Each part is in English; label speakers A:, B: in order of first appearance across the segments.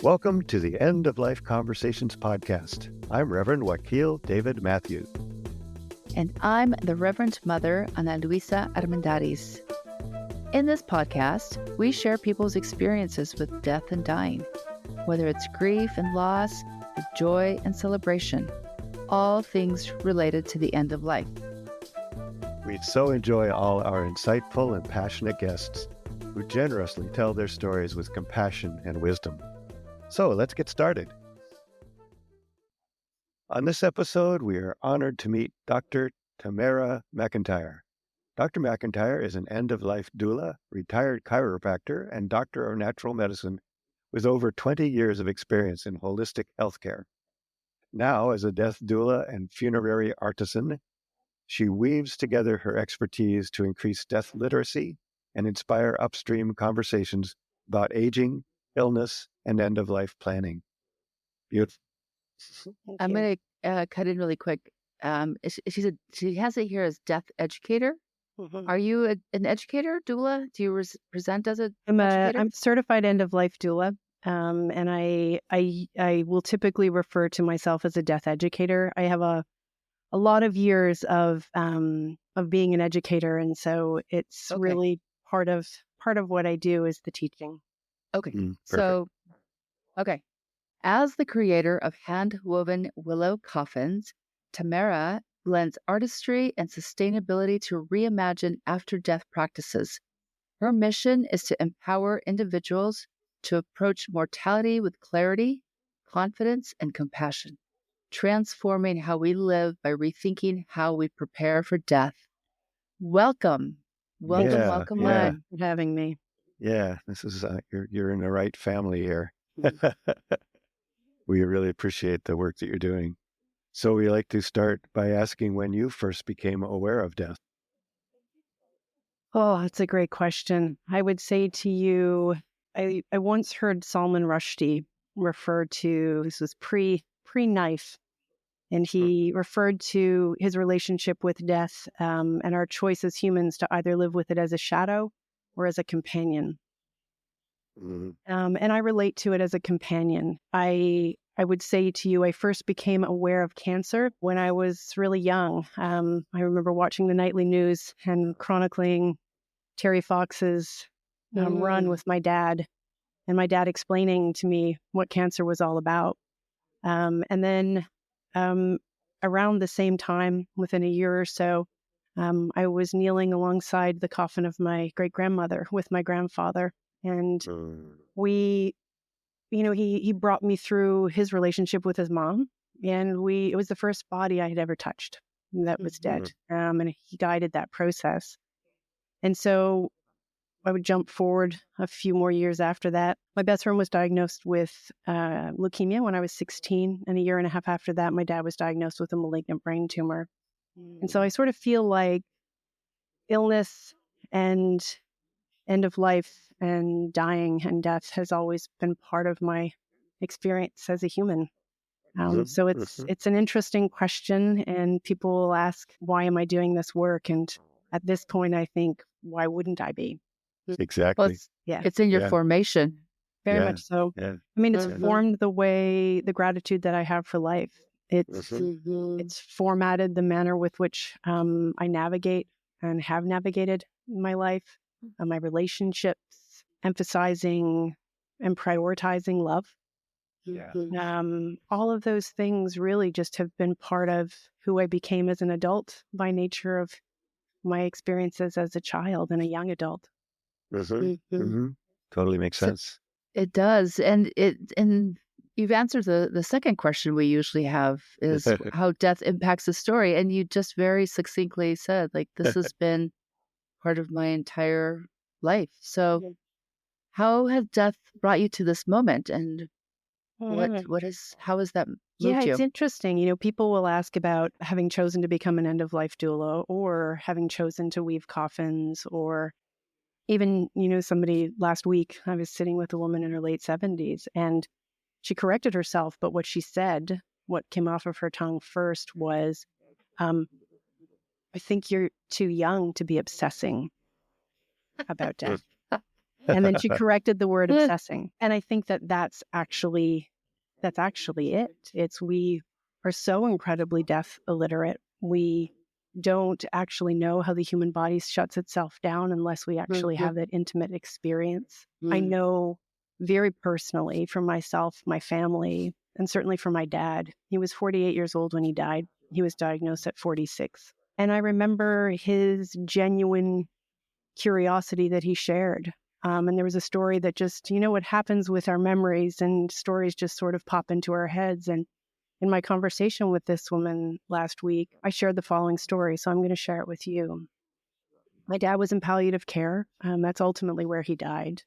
A: Welcome to the End of Life Conversations podcast. I'm Reverend Wakil David Matthews.
B: And I'm the Reverend Mother Ana Luisa Armendariz. In this podcast, we share people's experiences with death and dying, whether it's grief and loss, or joy and celebration, all things related to the end of life.
A: We so enjoy all our insightful and passionate guests who generously tell their stories with compassion and wisdom. So let's get started. On this episode, we are honored to meet Dr. Tamara McIntyre. Dr. McIntyre is an end-of-life doula, retired chiropractor, and doctor of natural medicine with over 20 years of experience in holistic healthcare. Now, as a death doula and funerary artisan, she weaves together her expertise to increase death literacy and inspire upstream conversations about aging, illness, and end-of-life planning. Beautiful.
B: I'm going to cut in really quick. She has it here as death educator.
C: Mm-hmm.
B: Are you an educator, doula? Do you present as an educator?
C: I'm certified end-of-life doula, and I will typically refer to myself as a death educator. I have a lot of years of being an educator, and so it's really part of what I do is the teaching.
B: Okay. As the creator of hand-woven willow coffins, Tamara blends artistry and sustainability to reimagine after-death practices. Her mission is to empower individuals to approach mortality with clarity, confidence, and compassion, transforming how we live by rethinking how we prepare for death. Welcome.
C: Thank you for having me.
A: Yeah, this is you're in the right family here. We really appreciate the work that you're doing. So we like to start by asking when you first became aware of death.
C: Oh, that's a great question. I would say to you, I once heard Salman Rushdie refer to, this was pre-knife, and he referred to his relationship with death and our choice as humans to either live with it as a shadow or as a companion.
A: Mm-hmm.
C: And I relate to it as a companion. I would say to you, I first became aware of cancer when I was really young. I remember watching the nightly news and chronicling Terry Fox's run with my dad, and my dad explaining to me what cancer was all about. And then around the same time, within a year or so, I was kneeling alongside the coffin of my great-grandmother with my grandfather. And he brought me through his relationship with his mom. And it was the first body I had ever touched that was dead. And he guided that process. And so I would jump forward a few more years after that. My best friend was diagnosed with leukemia when I was 16. And a year and a half after that, my dad was diagnosed with a malignant brain tumor. And so I sort of feel like illness and end of life and dying and death has always been part of my experience as a human. So it's an interesting question, and people will ask, why am I doing this work? And at this point, I think, why wouldn't I be?
A: Exactly.
B: Well, it's in your formation.
C: Very much so.
A: Yeah.
C: I mean, it's formed the gratitude that I have for life. It's formatted the manner with which I navigate and have navigated my life, my relationships, emphasizing and prioritizing love.
A: Yeah.
C: All of those things really just have been part of who I became as an adult by nature of my experiences as a child and a young adult.
A: Totally makes sense.
B: It does. And you've answered the second question we usually have is how death impacts the story. And you just very succinctly said, like, this has been part of my entire life. So how has death brought you to this moment? And how has that moved you?
C: It's interesting. People will ask about having chosen to become an end-of-life doula or having chosen to weave coffins, or even, somebody last week, I was sitting with a woman in her late 70s, and she corrected herself, but what she said, what came off of her tongue first was, I think you're too young to be obsessing about death. And then she corrected the word obsessing. And I think that that's actually it. It's we are so incredibly deaf illiterate. We don't actually know how the human body shuts itself down unless we actually have that intimate experience. I know very personally from myself, my family, and certainly from my dad. He was 48 years old when he died. He was diagnosed at 46. And I remember his genuine curiosity that he shared. And there was a story that just, what happens with our memories, and stories just sort of pop into our heads. And in my conversation with this woman last week, I shared the following story, so I'm going to share it with you. My dad was in palliative care. That's ultimately where he died.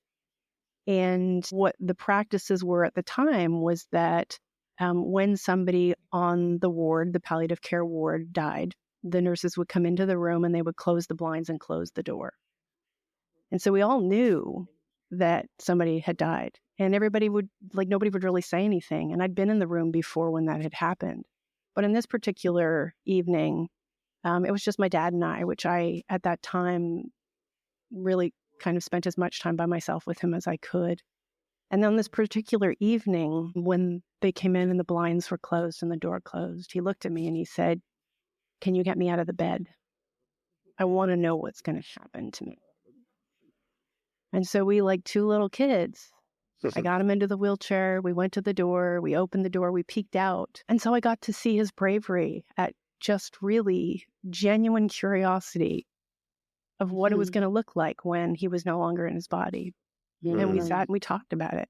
C: And what the practices were at the time was that when somebody on the ward, the palliative care ward, died, the nurses would come into the room and they would close the blinds and close the door. And so we all knew that somebody had died, and nobody would really say anything. And I'd been in the room before when that had happened. But in this particular evening, it was just my dad and I, which I, at that time, really kind of spent as much time by myself with him as I could. And on this particular evening, when they came in and the blinds were closed and the door closed, he looked at me and he said, "Can you get me out of the bed? I want to know what's going to happen to me." And so we, like two little kids, I got him into the wheelchair. We went to the door. We opened the door. We peeked out. And so I got to see his bravery at just really genuine curiosity of what it was going to look like when he was no longer in his body. And we sat and we talked about it.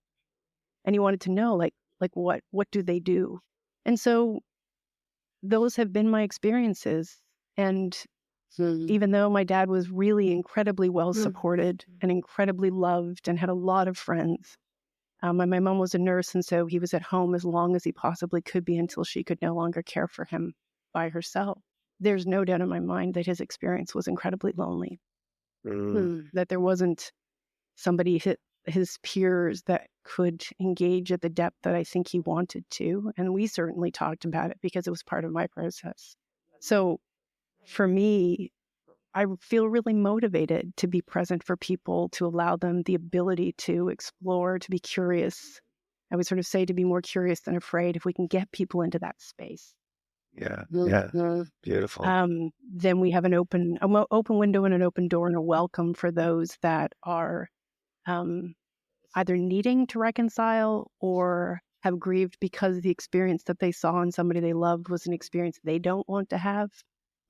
C: And he wanted to know, like what do they do? And so those have been my experiences. And even though my dad was really incredibly well supported and incredibly loved and had a lot of friends, my mom was a nurse, and so he was at home as long as he possibly could be until she could no longer care for him by herself. There's no doubt in my mind that his experience was incredibly lonely, that there wasn't somebody, his peers, that could engage at the depth that I think he wanted to. And we certainly talked about it because it was part of my process. So for me, I feel really motivated to be present for people, to allow them the ability to explore, to be curious. I would sort of say to be more curious than afraid if we can get people into that space.
A: Yeah. Beautiful.
C: Then we have an open window and an open door and a welcome for those that are either needing to reconcile or have grieved because the experience that they saw in somebody they loved was an experience they don't want to have.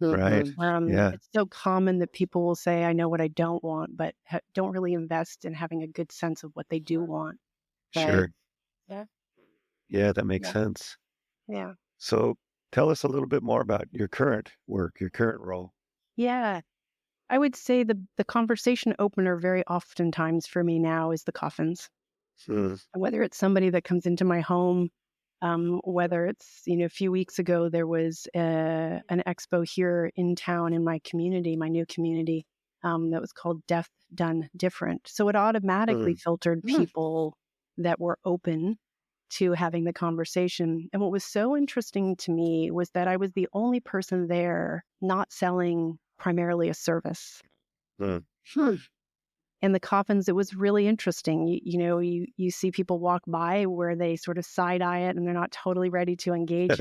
A: Right.
C: It's so common that people will say, "I know what I don't want," but don't really invest in having a good sense of what they do want.
A: Sure.
C: Yeah.
A: Yeah, that makes sense.
C: Yeah.
A: So tell us a little bit more about your current work, your current role.
C: Yeah. I would say the conversation opener very oftentimes for me now is the coffins. Whether it's somebody that comes into my home, whether it's, a few weeks ago, there was an expo here in town in my community, my new community, that was called Death Done Different. So it automatically filtered people that were open to having the conversation. And what was so interesting to me was that I was the only person there not selling primarily a service. And the coffins, it was really interesting. You see people walk by where they sort of side-eye it and they're not totally ready to engage.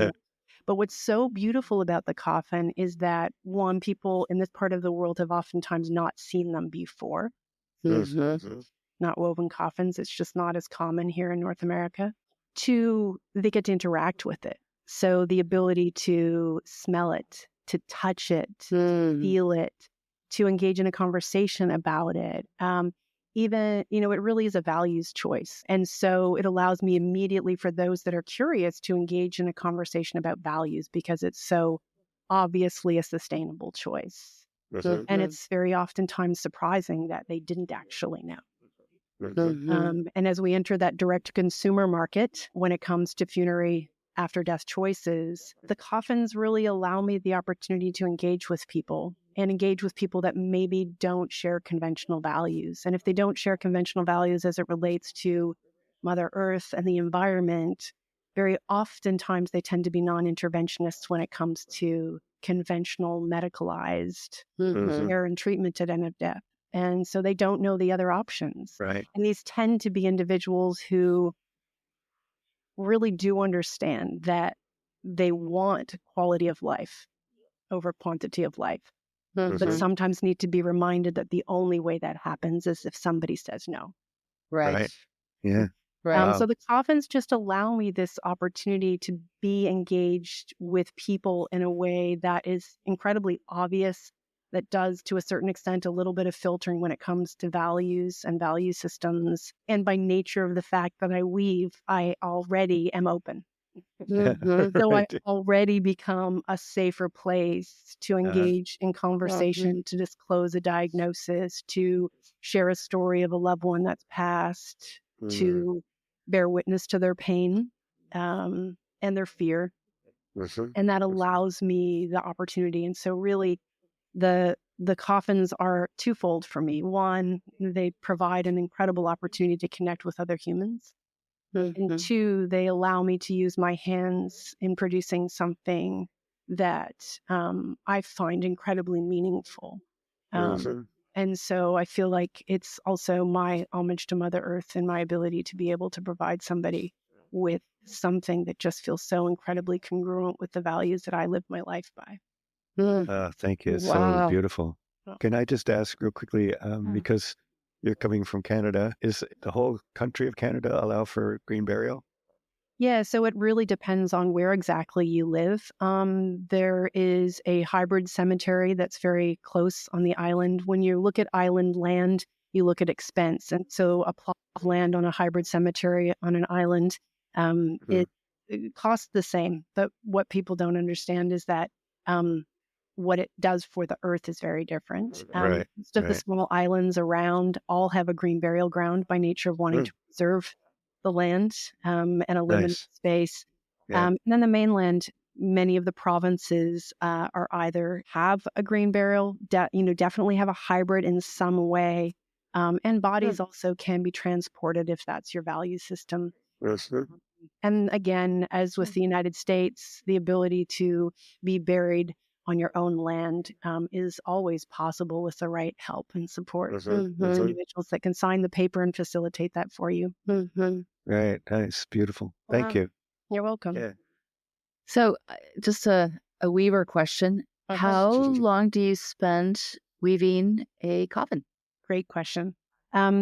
C: But what's so beautiful about the coffin is that, one, people in this part of the world have oftentimes not seen them before. Not woven coffins. It's just not as common here in North America. Two, they get to interact with it. So the ability to smell it, to touch it, feel it, to engage in a conversation about it. Even, it really is a values choice. And so it allows me immediately, for those that are curious, to engage in a conversation about values because it's so obviously a sustainable choice. And it's very oftentimes surprising that they didn't actually know. And as we enter that direct consumer market, when it comes to funerary after death choices, the coffins really allow me the opportunity to engage with people and engage with people that maybe don't share conventional values. And if they don't share conventional values as it relates to Mother Earth and the environment, very oftentimes they tend to be non-interventionists when it comes to conventional medicalized care and treatment at end of death. And so they don't know the other options.
A: Right.
C: And these tend to be individuals who really do understand that they want quality of life over quantity of life, but
A: Mhm.
C: sometimes need to be reminded that the only way that happens is if somebody says no.
B: Right.
A: Right. Yeah.
B: Right.
A: Wow.
C: So the coffins just allow me this opportunity to be engaged with people in a way that is incredibly obvious, that does, to a certain extent, a little bit of filtering when it comes to values and value systems. And by nature of the fact that I weave, I already am open.
B: Mhm.
C: So I
A: Right.
C: already become a safer place to
A: Uh-huh.
C: engage in conversation, to disclose a diagnosis, to share a story of a loved one that's passed,
A: Mm.
C: to bear witness to their pain and their fear.
A: Mhm.
C: And that allows me the opportunity. And so really the coffins are twofold for me. One, they provide an incredible opportunity to connect with other humans. And
B: Mhm.
C: two, they allow me to use my hands in producing something that I find incredibly meaningful.
A: Mhm.
C: And so I feel like it's also my homage to Mother Earth and my ability to be able to provide somebody with something that just feels so incredibly congruent with the values that I live my life by.
A: Thank you. It's so
B: Wow.
A: beautiful. Can I just ask real quickly, because you're coming from Canada, is the whole country of Canada allow for green burial?
C: Yeah, so it really depends on where exactly you live. There is a hybrid cemetery that's very close on the island. When you look at island land, you look at expense. And so a plot of land on a hybrid cemetery on an island, it costs the same. But what people don't understand is that what it does for the earth is very different.
A: Right.
C: Most of the
A: Right.
C: small islands around all have a green burial ground by nature of wanting to preserve the land and eliminate
A: Nice.
C: space.
A: Yeah.
C: And then the mainland, many of the provinces are either have a green burial, definitely have a hybrid in some way, and bodies also can be transported if that's your value system.
A: Mhm.
C: And again, as with the United States, the ability to be buried on your own land is always possible with the right help and support.
A: Mhm.
C: There's
A: Mhm.
C: individuals that can sign the paper and facilitate that for you.
A: Right. Nice. Beautiful. Thank
B: Wow.
A: you.
C: You're welcome.
A: Yeah.
B: So, just a weaver question. How long do you spend weaving a coffin?
C: Great question.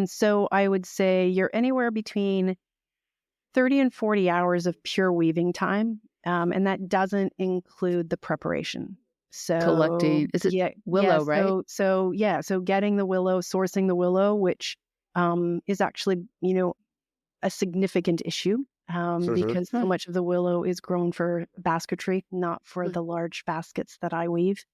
C: So I would say you're anywhere between 30 and 40 hours of pure weaving time. And that doesn't include the preparation. So
B: Collecting, is it willow, right?
C: So getting the willow, sourcing the willow, which is actually, a significant issue because so much of the willow is grown for basketry, not for the large baskets that I weave.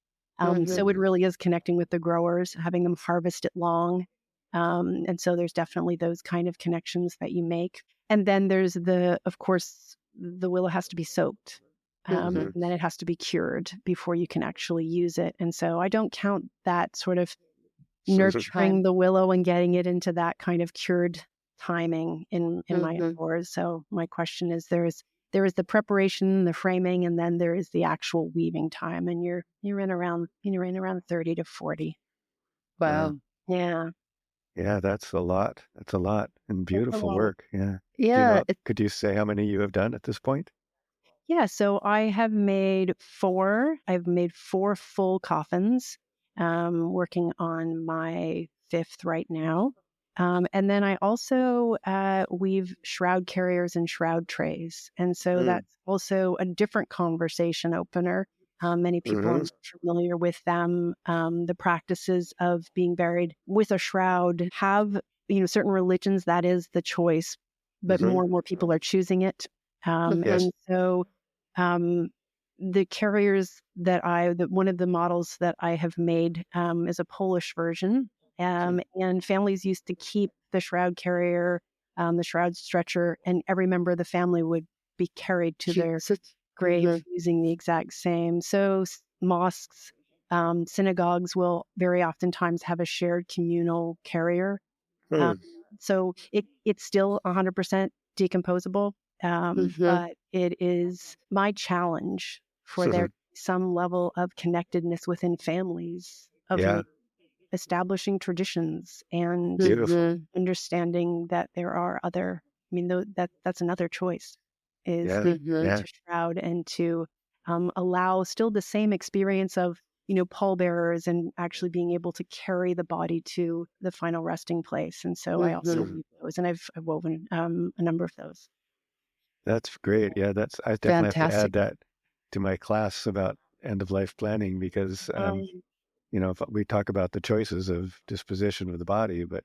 C: So it really is connecting with the growers, having them harvest it long. And so there's definitely those kind of connections that you make. And then there's of course, the willow has to be soaked. And then it has to be cured before you can actually use it. And so I don't count that sort of nurturing the willow and getting it into that kind of cured timing in my indoors. So my question is, there is the preparation, the framing, and then there is the actual weaving time, and you're in around 30 to 40.
B: Wow.
C: Yeah.
A: Yeah, that's a lot. That's a lot and beautiful
C: lot.
A: work. Yeah. Do you
B: Yeah.
A: know, could you say how many you have done at this point?
C: Yeah, so I have made 4. I've made 4 full coffins, working on my 5th right now. And then I also weave shroud carriers and shroud trays. And so that's also a different conversation opener. Many people are not familiar with them. The practices of being buried with a shroud have, certain religions, that is the choice, but more and more people are choosing it.
A: Yes.
C: And so the carriers one of the models that I have made is a Polish version. And families used to keep the shroud carrier, the shroud stretcher, and every member of the family would be carried to their grave using the exact same. So mosques, synagogues will very oftentimes have a shared communal carrier. So it's still 100% decomposable. But it is my challenge for there to be some level of connectedness within families of
A: Yeah.
C: establishing traditions and
A: Beautiful.
C: understanding that there are other, that's another choice, is
A: Yeah. Yeah.
C: to shroud and to allow still the same experience of, pallbearers and actually being able to carry the body to the final resting place. And so I also
A: Mhm.
C: weave those, and I've woven a number of those.
A: That's great. Yeah, I definitely have to
B: Fantastic.
A: add that to my class about end of life planning because if we talk about the choices of disposition of the body, but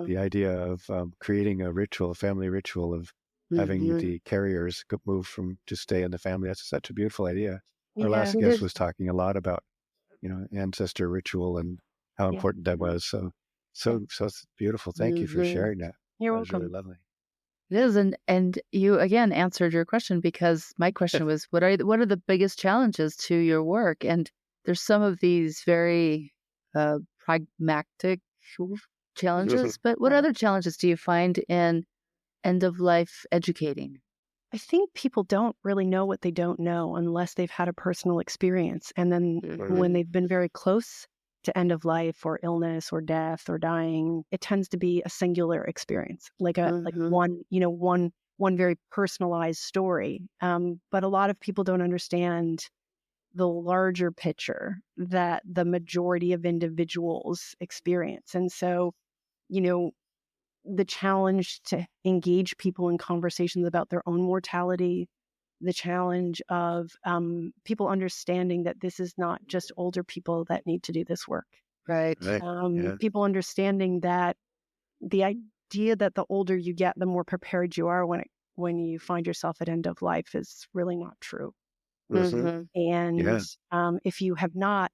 A: the idea of creating a ritual, a family ritual of having the carriers move from to stay in the family. That's such a beautiful idea. Our
C: Yeah.
A: last
B: It
A: guest
B: is.
A: was talking a lot about, ancestor ritual and how
C: Yeah.
A: important that was. So it's beautiful. Thank you for sharing that.
C: You're
A: That was really
C: welcome.
A: lovely.
B: It is, and you again answered your question, because my question was, what are the biggest challenges to your work? And there's some of these very pragmatic challenges, but what other challenges do you find in end of life educating?
C: I think people don't really know what they don't know unless they've had a personal experience. And then when they've been very close to end of life or illness or death or dying, it tends to be a singular experience, like one very personalized story. But a lot of people don't understand the larger picture that the majority of individuals experience. And so, the challenge to engage people in conversations about their own mortality, the challenge of people understanding that this is not just older people that need to do this work.
B: Right.
A: Right.
C: People understanding that the idea that the older you get, the more prepared you are when you find yourself at end of life is really not true. And if you have not,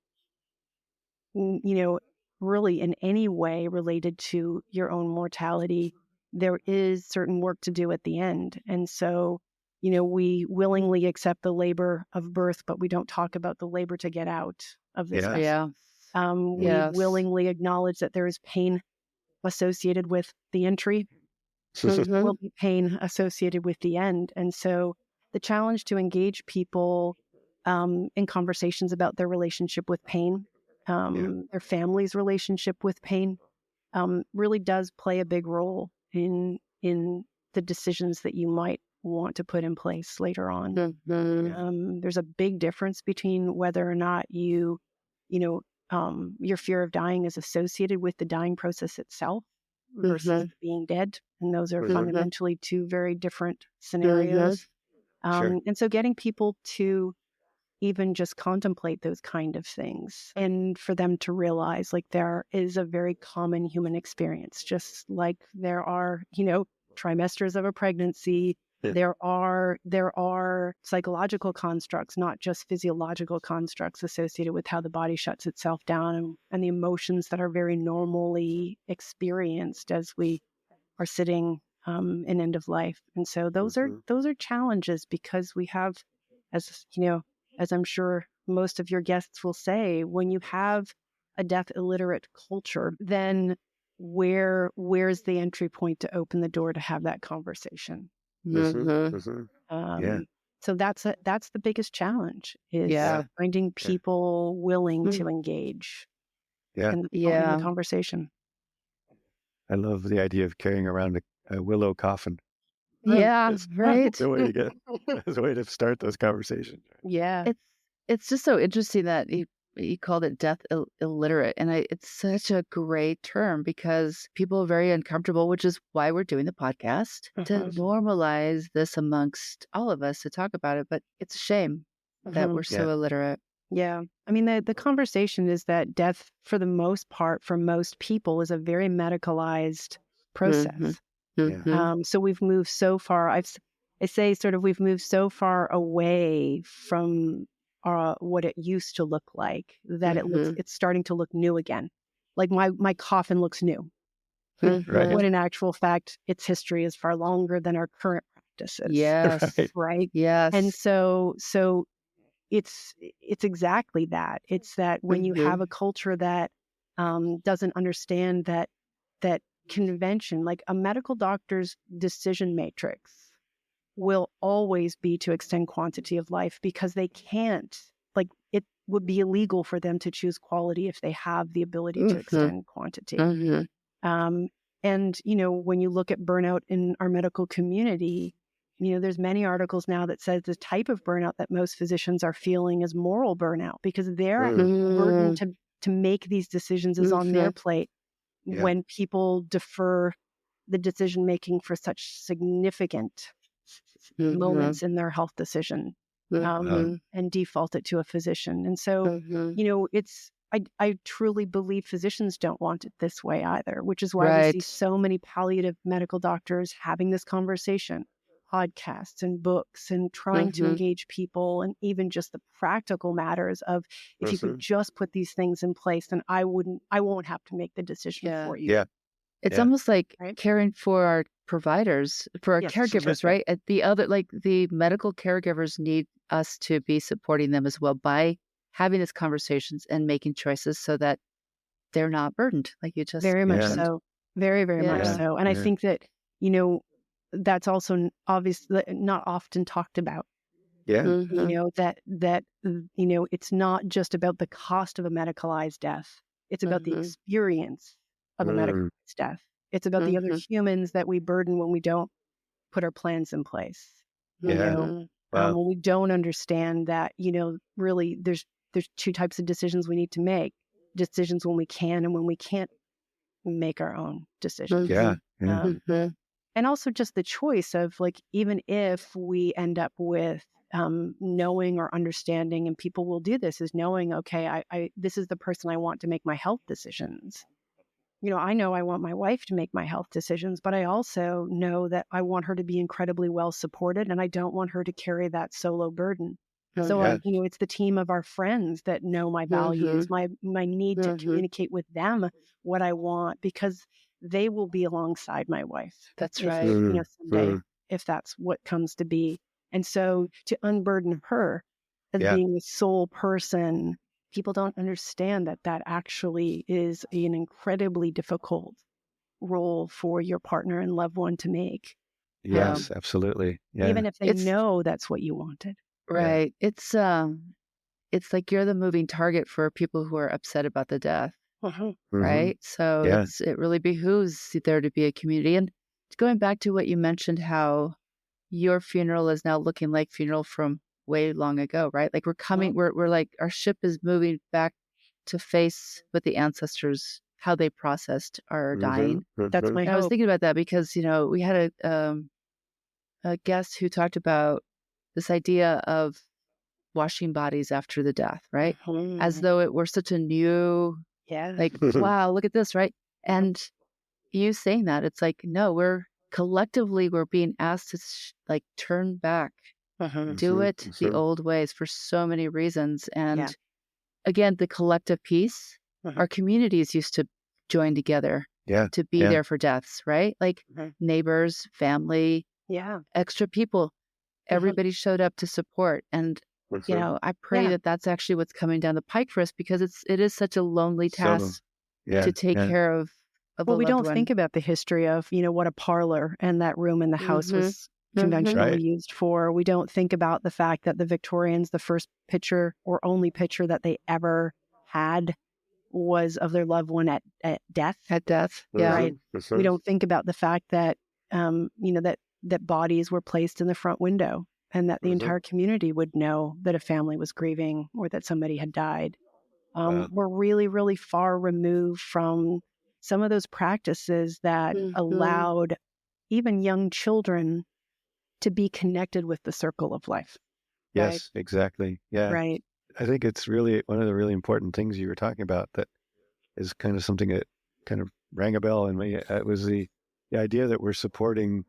C: really in any way related to your own mortality, there is certain work to do at the end. And so, we willingly accept the labor of birth, but we don't talk about the labor to get out of this mess.
B: Yeah.
C: We
B: Yes.
C: willingly acknowledge that there is pain associated with the entry. There will be pain associated with the end. And so the challenge to engage people in conversations about their relationship with pain, their family's relationship with pain, really does play a big role in the decisions that you might want to put in place later on. There's a big difference between whether or not your fear of dying is associated with the dying process itself versus being dead. And those are fundamentally two very different scenarios.
A: Sure.
C: And so getting people to even just contemplate those kind of things and for them to realize like there is a very common human experience, just like there are, trimesters of a pregnancy. There are psychological constructs, not just physiological constructs associated with how the body shuts itself down and the emotions that are very normally experienced as we are sitting in end of life. And so those are challenges because we have, as I'm sure most of your guests will say, when you have a death illiterate culture, then where's the entry point to open the door to have that conversation? So that's the biggest challenge is finding people willing to engage in the conversation.
A: I love the idea of carrying around a willow coffin.
B: Yeah, right.
A: That's the way to that's the way to start those conversations.
C: Yeah.
B: It's just so interesting that you called it death illiterate, and it's such a great term because people are very uncomfortable, which is why we're doing the podcast to normalize this amongst all of us to talk about it. But it's a shame that we're so illiterate.
C: Yeah. I mean, the conversation is that death, for the most part, for most people, is a very medicalized process. So we've moved so far. I say sort of we've moved so far away from what it used to look like that it's starting to look new again. Like my coffin looks new. When in actual fact, its history is far longer than our current practices.
B: Yes.
C: Right.
B: Yes.
C: And so it's exactly that. It's that when you have a culture that doesn't understand that convention, like a medical doctor's decision matrix will always be to extend quantity of life because they can't like it would be illegal for them to choose quality if they have the ability to extend quantity. And, when you look at burnout in our medical community, there's many articles now that says the type of burnout that most physicians are feeling is moral burnout, because their burden to make these decisions is on their plate when people defer the decision making for such significant moments in their health decision, and default it to a physician. And so, I truly believe physicians don't want it this way either, which is why we see so many palliative medical doctors having this conversation, podcasts and books, and trying to engage people, and even just the practical matters of, if you could just put these things in place, then I won't have to make the decision for you.
A: Yeah.
B: It's almost like caring for our providers, for our caregivers, right? At the other, like the medical caregivers need us to be supporting them as well by having these conversations and making choices so that they're not burdened, like you just
C: very much
B: mentioned.
C: so, very, very much so. And I think that, that's also obviously not often talked about. That it's not just about the cost of a medicalized death. It's about the experience of a medicalized death. It's about the other humans that we burden when we don't put our plans in place. When we don't understand that, really there's two types of decisions we need to make. Decisions when we can, and when we can't make our own decisions. And also just the choice of, like, even if we end up with knowing or understanding, and people will do this, is knowing, okay, I this is the person I want to make my health decisions. I know I want my wife to make my health decisions, but I also know that I want her to be incredibly well supported, and I don't want her to carry that solo burden. So, it's the team of our friends that know my values, my need to communicate with them what I want, because they will be alongside my wife.
B: That's
C: if,
B: right.
C: Someday, if that's what comes to be. And so to unburden her as being the sole person, people don't understand that actually is an incredibly difficult role for your partner and loved one to make.
A: Yes, absolutely. Yeah.
C: Even if they know that's what you wanted.
B: Right. It's like you're the moving target for people who are upset about the death. Right. So it really behooves there to be a community. And going back to what you mentioned, how your funeral is now looking like funeral from way long ago, right? Like we're like, our ship is moving back to face with the ancestors, how they processed our dying.
C: That's my hope.
B: I was thinking about that because, we had a guest who talked about this idea of washing bodies after the death, right? As though it were such a new, like, wow, look at this, right? And you saying that, it's like, no, we're being asked to turn back, do it the old ways for so many reasons. And again, the collective piece, our communities used to join together to be there for deaths, right? Like neighbors, family, extra people, everybody showed up to support. And I pray that that's actually what's coming down the pike for us, because it is such a lonely task to take care of
C: well, we don't think about the history of, what a parlor and that room in the house was conventionally used for. We don't think about the fact that the Victorians, the first picture or only picture that they ever had was of their loved one at death.
B: At death, right.
C: We don't think about the fact that, that bodies were placed in the front window, and that the entire community would know that a family was grieving or that somebody had died. We're really, really far removed from some of those practices that allowed even young children to be connected with the circle of life.
A: Yes, exactly. Yeah.
C: Right.
A: I think it's really one of the really important things you were talking about that is kind of something that kind of rang a bell in me. It was the idea that we're supporting,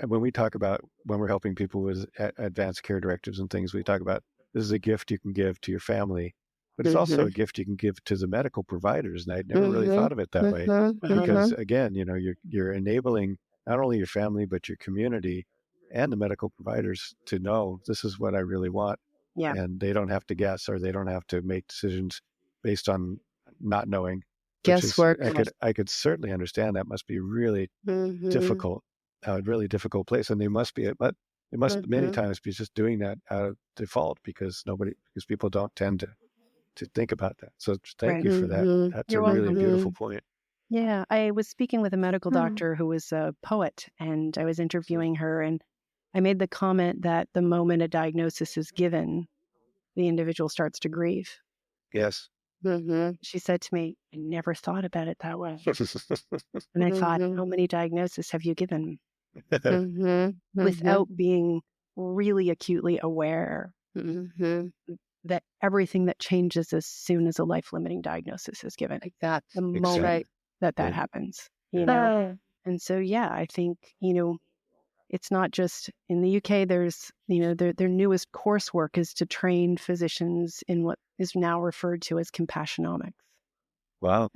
A: when we talk about, when we're helping people with advanced care directives and things, we talk about this is a gift you can give to your family. But it's also a gift you can give to the medical providers. And I'd never really thought of it that way. Because again, you're enabling not only your family, but your community and the medical providers to know this is what I really want.
C: Yeah.
A: And they don't have to guess, or they don't have to make decisions based on not knowing.
B: Guesswork.
A: I could certainly understand that must be really difficult, a really difficult place. And they must It must many
B: Mhm.
A: times be just doing that out of default because people don't tend to think about that. So thank
C: Right.
A: you for that.
B: Mhm.
A: That's a
C: You're
A: really
C: welcome.
A: beautiful
B: Mhm.
A: point.
C: Yeah, I was speaking with a medical
B: Hmm.
C: doctor who was a poet, and I was interviewing her, and I made the comment that the moment a diagnosis is given, the individual starts to grieve.
A: Yes.
B: Mhm.
C: She said to me, I never thought about it that way. And I thought,
B: Mhm.
C: how many diagnoses have you given
B: Mhm.
C: without
B: Mhm.
C: being really acutely aware
B: Mhm.
C: that everything that changes as soon as a life-limiting diagnosis is given,
B: Like that.
C: the
B: That's
C: moment
B: right.
C: that
A: Yeah.
C: happens,
A: Yeah.
B: Oh.
C: And so, yeah, I think, it's not just in the UK. There's, their newest coursework is to train physicians in what is now referred to as compassionomics.
A: Wow.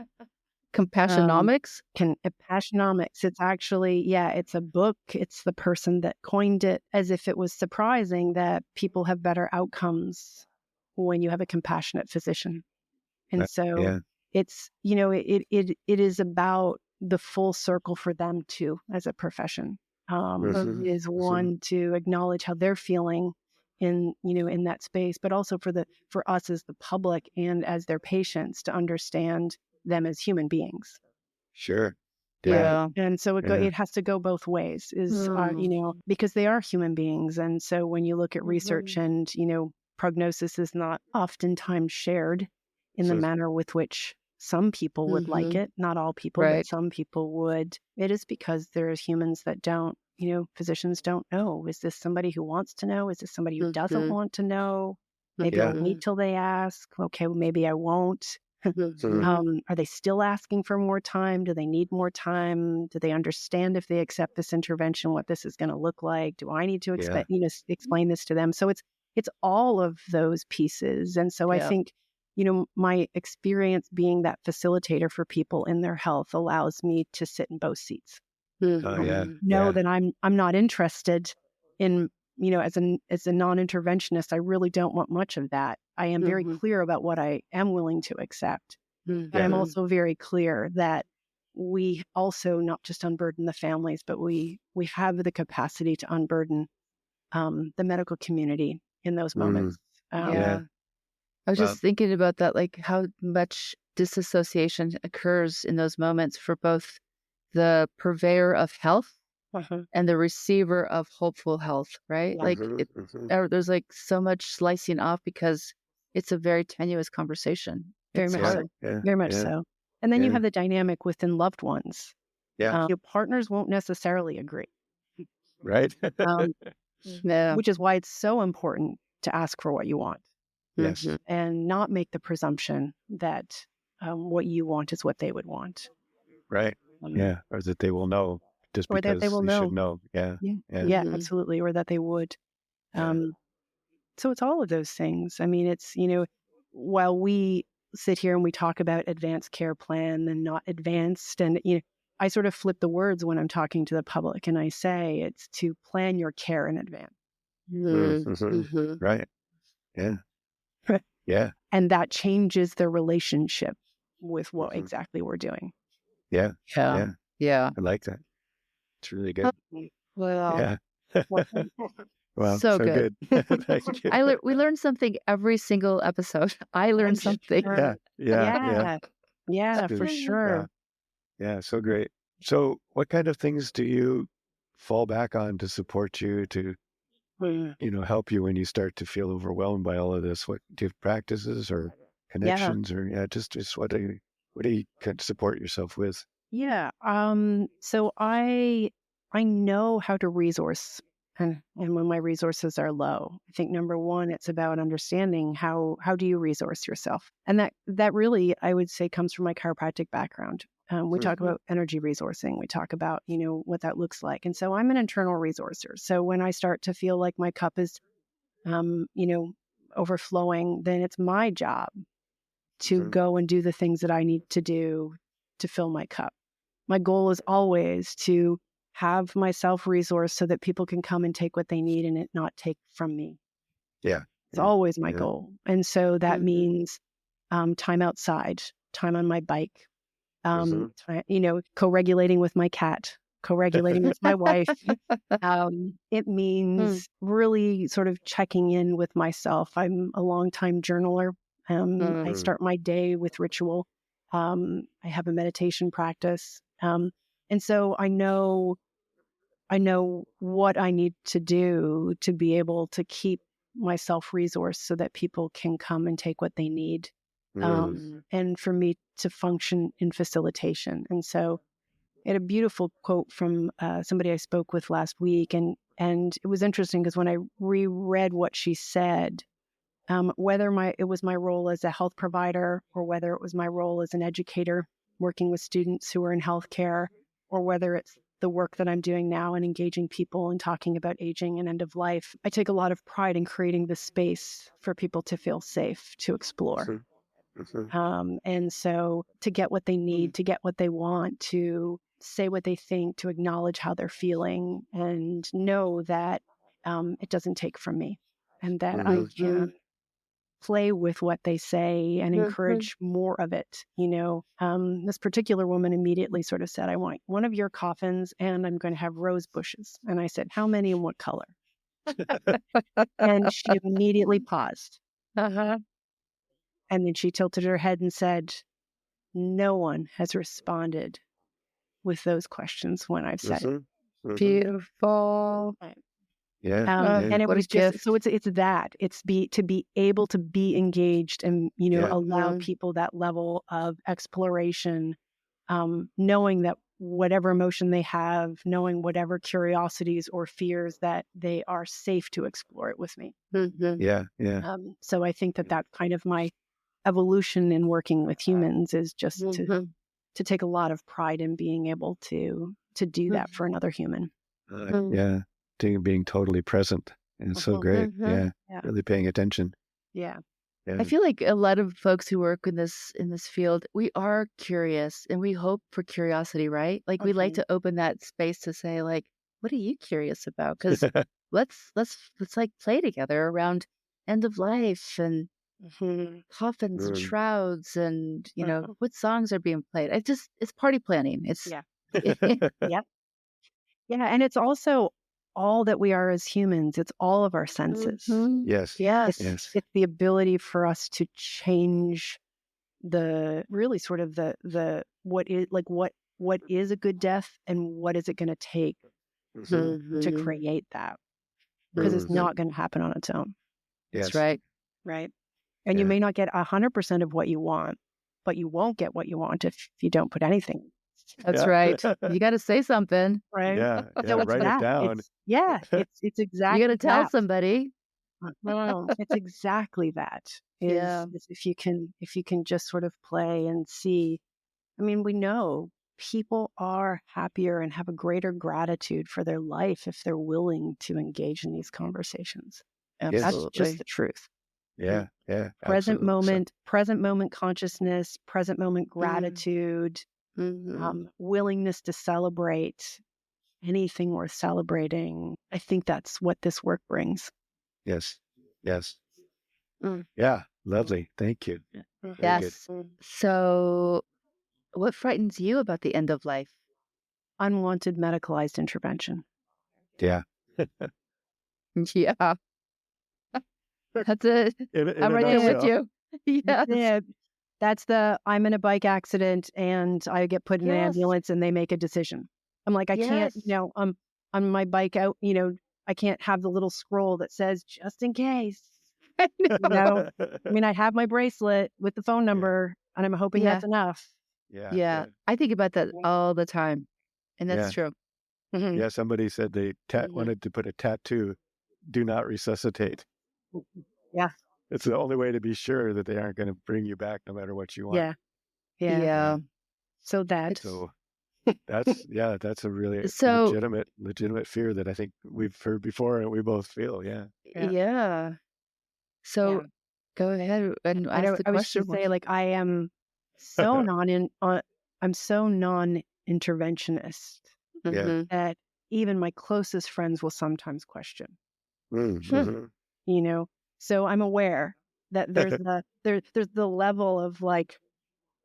B: Compassionomics?
C: Compassionomics. It's actually, it's a book. It's the person that coined it, as if it was surprising that people have better outcomes when you have a compassionate physician. And so
A: Yeah.
C: it's, it is about the full circle for them too, as a profession.
A: Mhm.
C: Is
A: Mhm.
C: one to acknowledge how they're feeling in that space, but also for us as the public and as their patients to understand them as human beings.
A: Sure. Yeah.
B: Yeah.
C: And so
A: Yeah.
C: it has to go both ways,
B: Mm.
C: because they are human beings. And so when you look at research
B: Mhm.
C: and, prognosis is not oftentimes shared in the
A: So,
C: manner with which some people would like
B: Mhm.
C: it, not all people, but
B: Right.
C: some people would. It is because there's humans that don't, physicians don't know. Is this somebody who wants to know? Is this somebody who doesn't
B: Mhm.
C: want to know? Maybe
A: yeah.
C: I'll wait
B: Mhm.
C: till they ask. Okay, well, maybe I won't.
B: Mhm.
C: Are they still asking for more time? Do they need more time? Do they understand if they accept this intervention, what this is going to look like? Do I need to
A: Yeah.
C: explain this to them? So it's all of those pieces. And so I
B: Yeah.
C: think, my experience being that facilitator for people in their health allows me to sit in both seats.
A: Oh, yeah.
B: Mhm.
C: Know
A: Yeah.
C: that I'm not interested in, as a non-interventionist, I really don't want much of that. I am very
B: Mhm.
C: clear about what I am willing to accept. But I'm
A: Yeah.
C: also very clear that we also not just unburden the families, but we have the capacity to unburden the medical community in those
A: Mm.
C: moments. Um,
A: Yeah.
B: Yeah. I was
A: Well,
B: just thinking about that, like how much disassociation occurs in those moments for both the purveyor of health
C: uh-huh.
B: and the receiver of hopeful health, right?
C: Yeah,
B: Like
A: mhm,
B: it,
A: mhm.
B: there's like so much slicing off because it's a very tenuous conversation.
C: very
B: It's
C: much
A: Yeah.
B: hard.
C: so.
A: Yeah.
C: Very much
A: Yeah.
C: so. And then you
A: Yeah.
C: have the dynamic within loved ones.
A: Yeah.
C: Partners won't necessarily agree,
A: Right.
C: um,
B: Yeah.
C: which is why it's so important to ask for what you want
A: Yes.
B: Mhm.
C: and not make the presumption that what you want is what they would want.
A: Right.
C: Um,
A: Yeah. Or that they will know just
C: or that they
A: because
C: will
A: you should
C: know.
A: know. Yeah.
C: Yeah,
A: Yeah.
C: yeah,
B: Mhm.
C: absolutely. Or that they would.
A: Yeah.
C: Um, so it's all of those things. I mean, it's, while we sit here and we talk about advanced care plan and not advanced, and, I sort of flip the words when I'm talking to the public and I say it's to plan your care in advance.
B: Mhm.
A: Mhm.
B: Mhm.
A: Right. Yeah. Yeah.
C: And that changes their relationship with what
A: Mhm.
C: exactly we're doing.
A: Yeah.
B: Yeah.
A: Yeah.
B: Yeah.
A: I like that. It's really
B: Oh,
A: good.
B: well,
A: Yeah.
C: Well,
A: Well,
B: so
A: so
B: good.
A: good. Thank you.
B: We learn something every single episode. I
C: I'm
B: learned something.
A: Yeah.
C: sure.
A: Yeah. Yeah.
C: Yeah. Yeah, for
A: Good.
C: sure.
A: Wow. Yeah. So great. So what kind of things do you fall back on to support you to,
C: Mm.
A: help you when you start to feel overwhelmed by all of this? What do you have practices or
C: Yeah.
A: connections or just what do you can support yourself with?
C: Yeah. So I know how to resource and when my resources are low. I think number one, it's about understanding how do you resource yourself. And that really I would say comes from my chiropractic background. We talk
B: Mhm.
C: about energy resourcing. We talk about, what that looks like. And so I'm an internal resourcer. So when I start to feel like my cup is um, you know, overflowing, then it's my job to
A: Mhm.
C: go and do the things that I need to do to fill my cup. My goal is always to have myself resourced so that people can come and take what they need and it not take from me.
A: Yeah.
C: It's
A: Yeah.
C: always my
A: Yeah.
C: goal. And so that
B: Mhm.
C: means time outside, time on my bike,
A: Mhm.
C: co regulating with my cat, co-regulating with my wife. It means really sort of checking in with myself. I'm a longtime journaler. I start my day with ritual. I have a meditation practice. And so I know what I need to do to be able to keep myself resourced so that people can come and take what they need. And for me to function in facilitation. And so I had a beautiful quote from somebody I spoke with last week. And it was interesting because when I reread what she said, whether it was my role as a health provider or whether it was my role as an educator working with students who are in healthcare, or whether it's the work that I'm doing now and engaging people and talking about aging and end of life, I take a lot of pride in creating the space for people to feel safe to explore. And so to get what they need, to get what they want, to say what they think, to acknowledge how they're feeling, and know that it doesn't take from me, and that I can play with what they say and encourage more of it. This particular woman immediately sort of said, I want one of your coffins and I'm going to have rose bushes. And I said, how many and what color? And she immediately paused. And then she tilted her head and said, no one has responded with those questions when I've said it.
B: Beautiful.
C: And it
B: what
C: was
B: a
C: just
B: gift.
C: so it's that it's to be able to be engaged and allow people that level of exploration, knowing that whatever emotion they have, knowing whatever curiosities or fears, that they are safe to explore it with me. So I think that that's kind of my evolution in working with humans, is just to take a lot of pride in being able to do that for another human.
A: Being totally present. And it's so great. Really paying attention.
B: I feel like a lot of folks who work in this field, we are curious and we hope for curiosity, right? Like we like to open that space to say, like, what are you curious about? Because let's like play together around end of life and coffins and shrouds and what songs are being played. It's party planning. It's
C: and it's also all that we are as humans. It's all of our senses.
A: Yes.
C: It's the ability for us to change the really sort of the what is a good death and what is it going to take to create that, because it's not going to happen on its own.
B: That's right.
C: And you may not get 100% of what you want, but you won't get what you want if you don't put anything.
B: That's right. You got to say something,
C: right?
A: So write it down.
C: It's exactly.
B: You got to tell somebody.
C: It's exactly that. Is if you can just sort of play and see. I mean, we know people are happier and have a greater gratitude for their life if they're willing to engage in these conversations.
B: Absolutely.
C: That's just the truth. Present
A: Absolutely.
C: moment consciousness, present moment gratitude, willingness to celebrate anything worth celebrating. I think that's what this work brings.
A: Yes. Yeah, lovely. Thank you.
B: Yes. So what frightens you about the end of life?
C: Unwanted medicalized intervention.
A: Yeah.
B: Yeah. That's it. I'm right there with you. Yes.
C: That's I'm in a bike accident and I get put in an ambulance and they make a decision. I'm like, I can't, I'm on my bike out, I can't have the little scroll that says just in case. I mean, I have my bracelet with the phone number and I'm hoping that's enough.
B: Yeah. I think about that all the time. And that's true.
A: Yeah, somebody said they wanted to put a tattoo, do not resuscitate.
C: Yeah.
A: It's the only way to be sure that they aren't going to bring you back no matter what you want.
B: Yeah.
C: So that's
A: a really legitimate fear that I think we've heard before and we both feel.
B: Yeah. So go ahead and ask the question.
C: I was just say, like, I am so I'm so non-interventionist that even my closest friends will sometimes question. So I'm aware that there's there's the level of like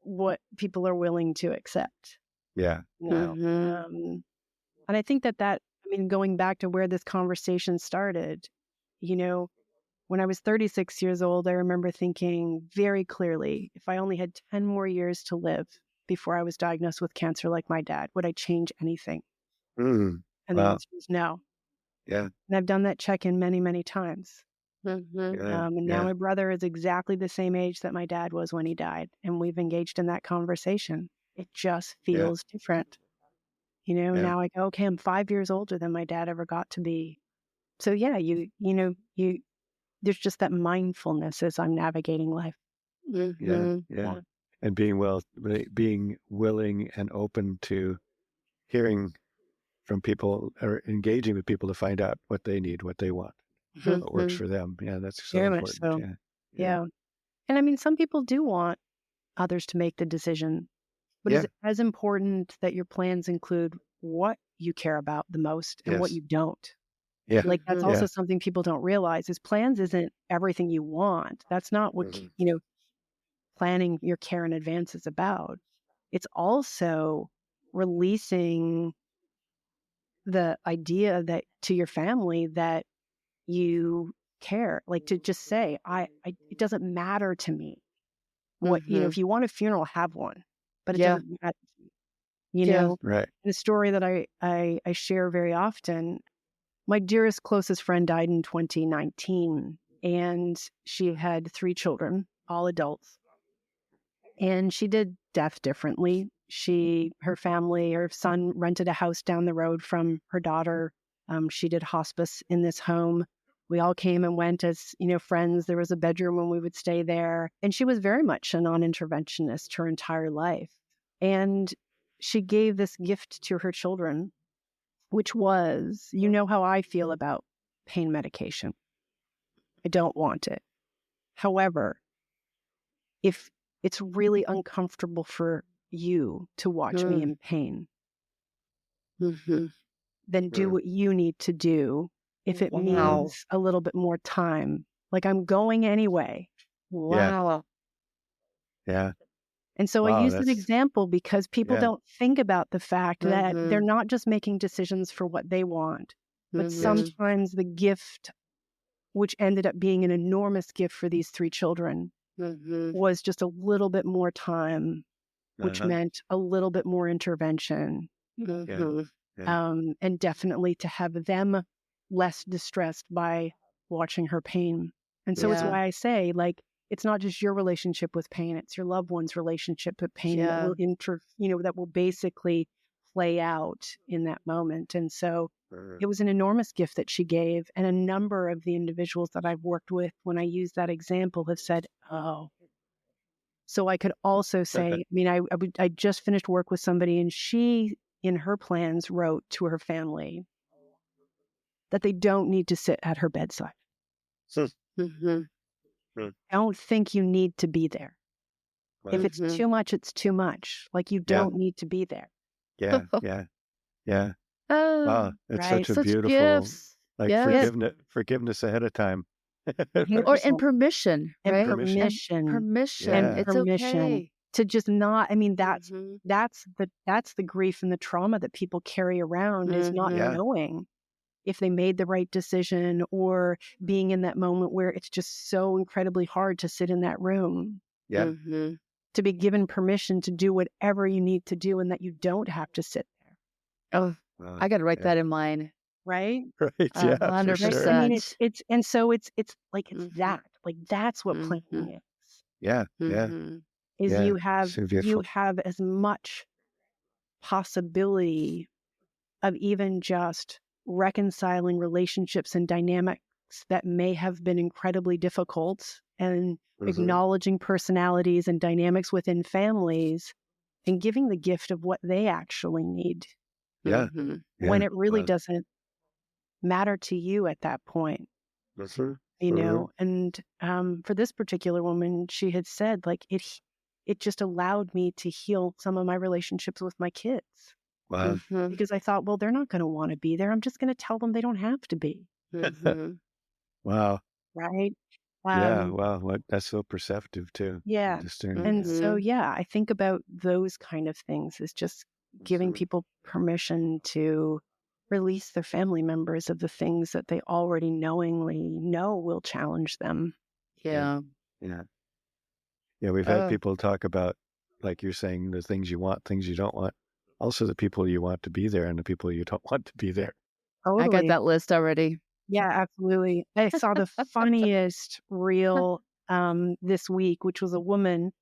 C: what people are willing to accept. And I think going back to where this conversation started, when I was 36 years old, I remember thinking very clearly, if I only had 10 more years to live before I was diagnosed with cancer like my dad, would I change anything?
A: Mm.
C: And the
A: Wow.
C: answer is no.
A: Yeah.
C: And I've done that check-in many, many times.
B: Mhm.
A: Yeah.
C: And now my brother is exactly the same age that my dad was when he died. And we've engaged in that conversation. It just feels different.
A: Yeah.
C: Now I go, okay, I'm 5 years older than my dad ever got to be. So yeah, there's just that mindfulness as I'm navigating life.
A: Yeah.
B: Mhm.
A: Yeah. And being willing and open to hearing from people or engaging with people to find out what they need, what they want, what works
B: Mhm.
A: for them. Yeah, that's so
C: Very much
A: important.
C: so.
A: Yeah.
C: Yeah. And I mean, some people do want others to make the decision, but
A: Yeah.
C: is it as important that your plans include what you care about the most and what
A: Yes.
C: you don't?
A: Yeah.
C: Like that's
B: Mhm.
C: also something people don't realize is plans isn't everything you want. That's not what,
A: Mhm.
C: planning your care in advance is about. It's also releasing the idea that to your family that you care, like to just say, it doesn't matter to me what,
B: Mhm.
C: if you want a funeral, have one, but it
B: Yeah.
C: doesn't matter to me,
B: Yeah.
A: Right.
C: The story that I share very often, my dearest, closest friend died in 2019, and she had 3 children, all adults. And she did death differently. Her family, her son rented a house down the road from her daughter. She did hospice in this home. We all came and went as, friends. There was a bedroom when we would stay there. And she was very much a non-interventionist her entire life. And she gave this gift to her children, which was, how I feel about pain medication. I don't want it. However, if it's really uncomfortable for you to watch me in pain,
B: Mhm.
C: then do what you need to do. If it
B: Wow.
C: means a little bit more time, like I'm going anyway.
B: Wow.
A: Yeah.
C: And so I
A: Wow.
C: use an
A: That's
C: example because people don't think about the fact that they're
B: Mhm.
C: not just making decisions for what they want, but
B: Mhm.
C: sometimes the gift, which ended up being an enormous gift for these 3 children,
B: Mhm.
C: was just a little bit more time, which
A: Uh-huh.
C: meant a little bit more intervention.
B: Mhm.
A: Yeah.
C: And definitely to have them less distressed by watching her pain. And so it's
B: Yeah.
C: why I say, like, it's not just your relationship with pain, it's your loved one's relationship with pain that
B: Yeah.
C: will that will basically play out in that moment. And so it was an enormous gift that she gave. And a number of the individuals that I've worked with, when I use that example, have said, oh. So I could also say, I mean, I just finished work with somebody, and she, in her plans, wrote to her family that they don't need to sit at her bedside.
B: Mhm.
C: I don't think you need to be there. If it's
B: Mhm.
C: too much, it's too much. Like, you don't need to be there.
A: Yeah. Yeah. Yeah.
B: Oh,
A: Wow. It's
C: Right.
A: such a
B: such
A: beautiful,
B: gifts.
A: like
B: Yes.
A: forgiveness ahead of time.
B: Or and
C: 100%.
B: permission,
C: And
B: right?
C: permission.
B: Permission.
C: And
A: Yeah.
B: It's
C: permission
B: okay.
C: to just not, I mean,
B: Mhm.
C: that's the grief and the trauma that people carry around, is not
B: Mhm.
A: Yeah.
C: knowing if they made the right decision, or being in that moment where it's just so incredibly hard to sit in that room,
A: Yeah.
B: Mhm.
C: to be given permission to do whatever you need to do and that you don't have to sit there.
B: Oh,
A: Wow.
B: I gotta write
A: Yeah.
B: that in mine.
C: Right?
A: Right. Yeah. For
C: 'Right? I
A: sure.
C: mean,
B: 100%.
C: and so it's like, it's
B: Mhm.
C: that, like, that's what
B: Mhm.
C: planning
A: Yeah. Yeah.
B: Mhm.
C: is
A: Yeah.
C: you have,
A: So beautiful.
C: as much possibility of even just reconciling relationships and dynamics that may have been incredibly difficult, and acknowledging personalities and dynamics within families, and giving the gift of what they actually need
A: Yeah.
B: Mhm.
C: when
A: Yeah.
C: it really
A: Wow.
C: doesn't matter to you at that point, And for this particular woman, she had said, like, it just allowed me to heal some of my relationships with my kids,
A: Wow.
B: Mhm.
C: because I thought, well, they're not going to want to be there. I'm just going to tell them they don't have to be.
B: Mhm.
A: Wow.
C: Right.
A: Yeah.
C: Um,
A: Wow. That's so perceptive too.
C: yeah.
A: Discerning.
C: And so,
B: Mhm.
C: yeah, I think about those kind of things, is just giving people permission to release their family members of the things that they already knowingly know will challenge them.
B: Yeah.
A: Yeah. Yeah, we've had people talk about, like you're saying, the things you want, things you don't want. Also the people you want to be there and the people you don't want to be there.
B: I got that list already.
C: Yeah, absolutely. I saw the funniest reel this week, which was a woman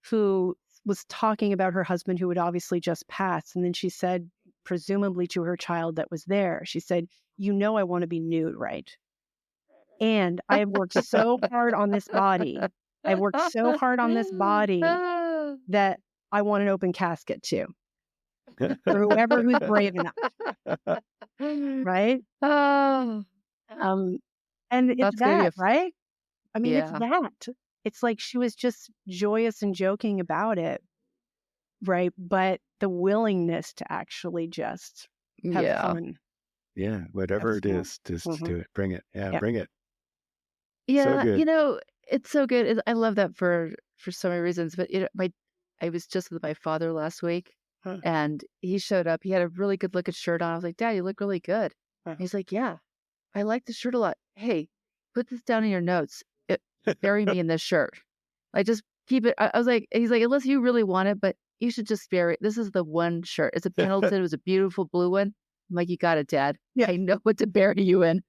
C: who was talking about her husband who had obviously just passed. And then she said, presumably to her child that was there, she said, "You know, I want to be nude, right? And I have worked so hard on this body. I've worked so hard on this body that I want an open casket too. For whoever who's brave enough." Right?
B: Oh,
C: And it's
B: that's gonna be
C: that, right? I mean, it's
B: yeah.
C: that. It's like she was just joyous and joking about it, right? But the willingness to actually just have
B: Yeah.
C: fun.
A: Yeah, whatever it
C: Absolutely.
A: is, just do it. Bring it. Yeah, bring it.
B: Yeah,
A: good.
B: you know, it's so good. I love that for so many reasons. But I was just with my father last week,
C: Huh.
B: and he showed up. He had a really good looking shirt on. I was like, "Dad, you look really good."
C: Huh.
B: He's like, "Yeah, I like the shirt a lot. Hey, put this down in your notes. Bury me in this shirt. Like, just keep it." I was like, he's like, "Unless you really want it, but you should just bury it. This is the one shirt. It's a Pendleton. It was a beautiful blue one." I'm like, "You got it, Dad.
C: Yeah.
B: I know what to bury you in."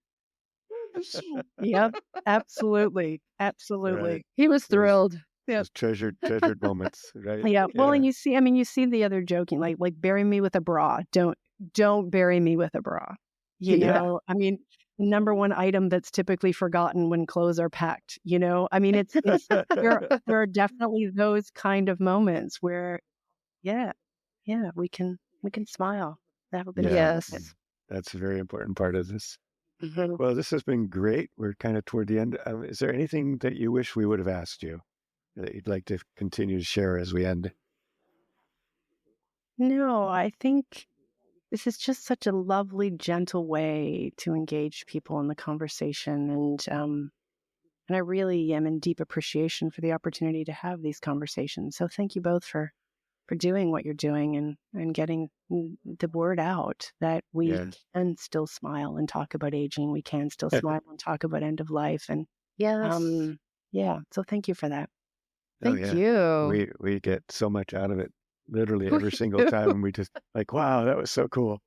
C: Yep, absolutely. Absolutely.
A: Right.
B: He was thrilled.
A: Those treasured moments, right?
C: Yeah. Well, and you see the other joking, like bury me with a bra. Don't bury me with a bra. You
B: Yeah.
C: know, I mean, number one item that's typically forgotten when clothes are packed, you know? I mean, it's there are definitely those kind of moments where, yeah, we can smile, have a bit of fun with it.
B: Yes.
A: That's a very important part of this.
C: Mhm.
A: Well, this has been great. We're kind of toward the end. Is there anything that you wish we would have asked you that you'd like to continue to share as we end?
C: No, I think this is just such a lovely, gentle way to engage people in the conversation, and I really am in deep appreciation for the opportunity to have these conversations. So thank you both for doing what you're doing and getting the word out that we can still smile and talk about aging. We can still smile and talk about end of life. And
B: Yes.
C: so thank you for that.
B: Thank you.
A: We get so much out of it, literally every single time. And we just like, wow, that was so cool.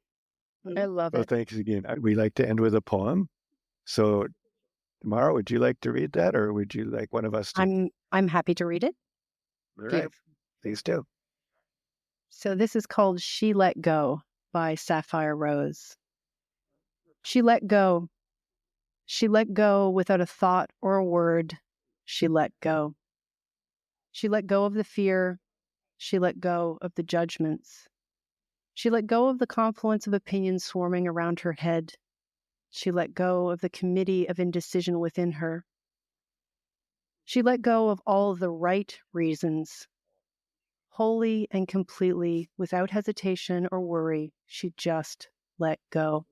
B: I love
A: Well,
B: it.
A: thanks again. We like to end with a poem. So, Tamara, would you like to read that, or would you like one of us to?
C: I'm happy to read it.
A: All right, please do.
C: So this is called She Let Go by Sapphire Rose. She let go. She let go without a thought or a word. She let go. She let go of the fear. She let go of the judgments. She let go of the confluence of opinions swarming around her head. She let go of the committee of indecision within her. She let go of all of the right reasons. Wholly and completely, without hesitation or worry, she just let go.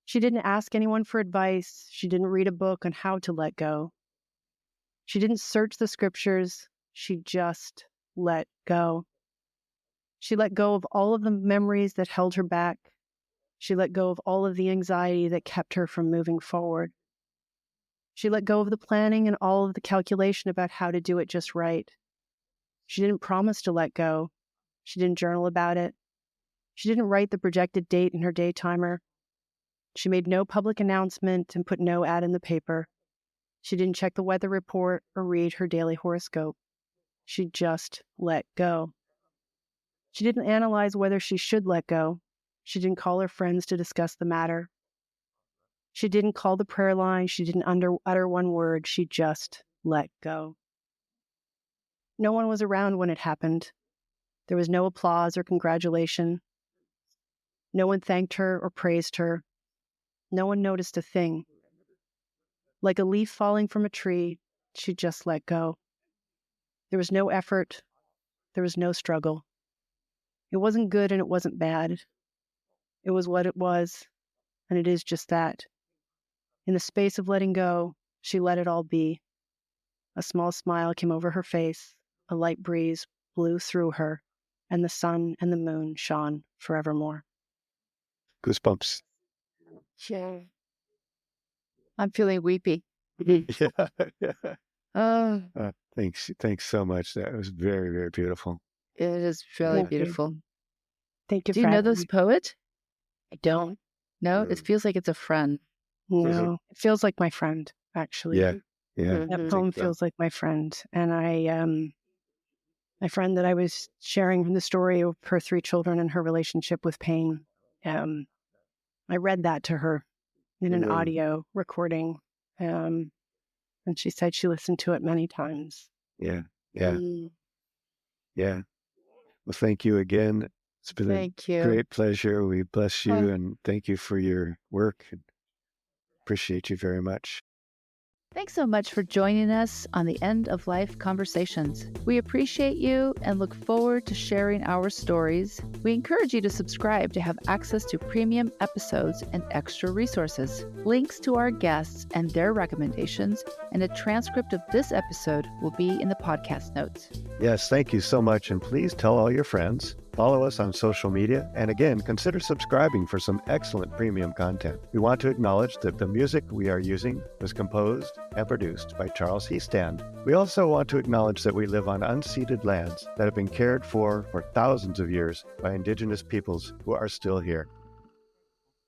C: She didn't ask anyone for advice. She didn't read a book on how to let go. She didn't search the scriptures. She just let go. She let go of all of the memories that held her back. She let go of all of the anxiety that kept her from moving forward. She let go of the planning and all of the calculation about how to do it just right. She didn't promise to let go. She didn't journal about it. She didn't write the projected date in her day timer. She made no public announcement and put no ad in the paper. She didn't check the weather report or read her daily horoscope. She just let go. She didn't analyze whether she should let go. She didn't call her friends to discuss the matter. She didn't call the prayer line. She didn't utter one word. She just let go. No one was around when it happened. There was no applause or congratulation. No one thanked her or praised her. No one noticed a thing. Like a leaf falling from a tree, she just let go. There was no effort. There was no struggle. It wasn't good and it wasn't bad. It was what it was, and it is just that. In the space of letting go, she let it all be. A small smile came over her face, a light breeze blew through her, and the sun and the moon shone forevermore.
A: Goosebumps.
B: Yeah. I'm feeling weepy.
A: Yeah. Yeah.
B: Oh,
A: Thanks so much. That was very, very beautiful.
B: it is really
C: Thank you.
B: beautiful.
C: Thank you
B: Do
C: for
B: you know
C: having
B: this
C: me.
B: poet?
C: I don't.
B: No, it feels like it's a friend.
C: No, it feels like my friend, actually.
A: Yeah. Yeah.
B: Mhm.
C: That
A: I
C: poem
A: think so.
C: feels like my friend. And my friend that I was sharing the story of her 3 children and her relationship with pain, I read that to her in an audio recording. And she said she listened to it many times.
A: Yeah. Yeah.
B: Mm,
A: Yeah. Well, thank you again. It's been a
B: Thank you.
A: great pleasure. We bless you
B: Oh.
A: and thank you for your work. Appreciate you very much.
B: Thanks so much for joining us on the End of Life Conversations. We appreciate you and look forward to sharing our stories. We encourage you to subscribe to have access to premium episodes and extra resources. Links to our guests and their recommendations and a transcript of this episode will be in the podcast notes.
A: Yes, thank you so much. And please tell all your friends. Follow us on social media, and again, consider subscribing for some excellent premium content. We want to acknowledge that the music we are using was composed and produced by Charles Heastand. We also want to acknowledge that we live on unceded lands that have been cared for thousands of years by Indigenous peoples who are still here.